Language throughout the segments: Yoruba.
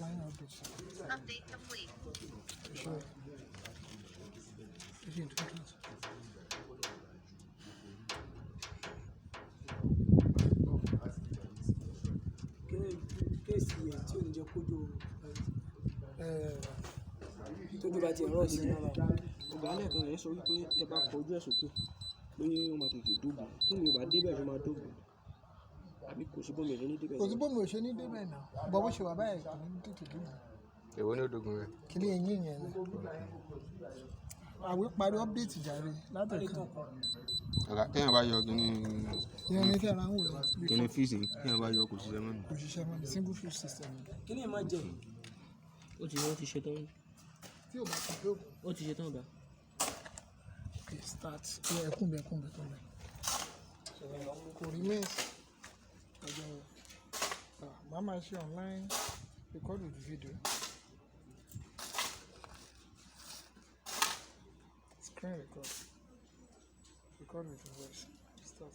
online updates. Update complete. Sure. Is it important? tójú bá ti rọ̀ sí náà ọ̀gá lẹ́ẹ̀kan rẹ̀ sọ wípé tẹ bá kọjú ẹ̀ sókè pé wọ́n máa tètè dógùn tí mi ò bá débẹ̀ ló máa dógùn àbí kò sí bómi òṣè ní débẹ̀. Kò sí bómi òṣè ní débẹ̀ náà bọ́ bó ṣe wà báyìí kò ní tètè dógùn. Èwo ni ó dógùn rẹ̀? Kí ni eyín yẹn ni? Àwé parí update jàre látẹ̀kọ́. Ọ̀gá téèyàn bá yọ kíní. Ìyẹn ní kí ara ń wò lọ. Kíní fíìsì téèyàn bá yọ kò ṣiṣẹ́ mọ́ ni. Kò ṣiṣẹ́ mọ́ ni single fuse system. kí ni ẹ máa jẹ ó ti ṣe tán Tí ò bá ti dógùn. ó ti ṣe tán ọ̀gá. Okay, start. Ẹkún bẹ. Kò rí mẹ́sì. Màmá ṣe online record with video. Screen record with voice. Start.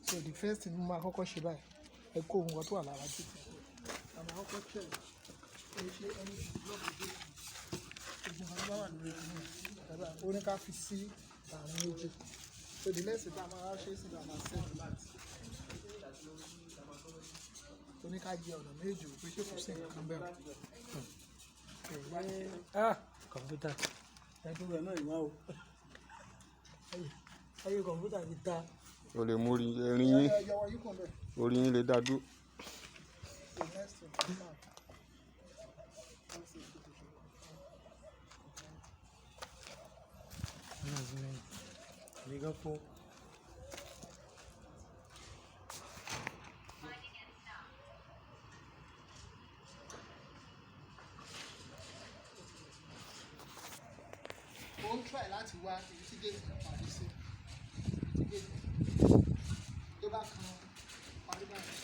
So the first thing mo máa kọ́kọ́ ṣe báyìí ẹ kó ohun kan tó wà lára títí. Àmọ́ kọ́kọ́ check ẹ ṣe ẹni block the date. Ogun kan bá wà lórí ìlú náà ó ní ká fi sí àárín méjì. So the next thing tá a máa ṣe sí ìdáná sẹ́yìn láti. Ó ní ká jẹ ọ̀nà méjì pé ṣé kò sí nǹkan bẹ́ẹ̀. kọ̀ǹpútà ẹ̀dùn rẹ̀ náà ìwá o ayé kọ̀ǹpútà ti ta. O lè mú erin yín orí yín lè dá dúró. Ó ń try láti wá ibi tí gate kan parí sí. Tó bá kan parí báyìí.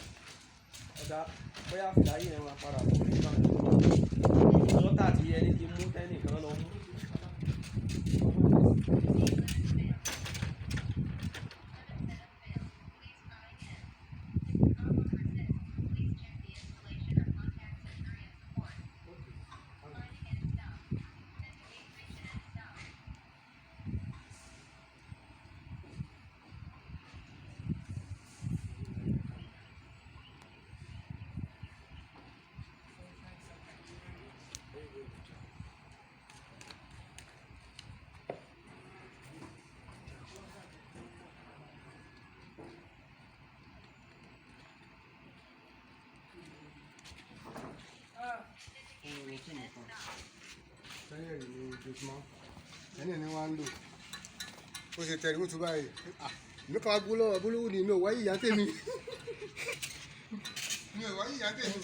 ọ̀gá bóyá fìlà yìí ẹ̀ máa padà bọ̀ nígbà tó lọ́tà tí ẹni ti mú tẹ́nìkan lọ mú. ẹni ẹni wá ń lò ó ṣe tẹ̀lé wọ́n tún báyìí mi kàn wá gbó lọ́wọ́ bólúwù ni mi ò wáyé ìyá tèmi mi ò wáyé ìyá tèmi.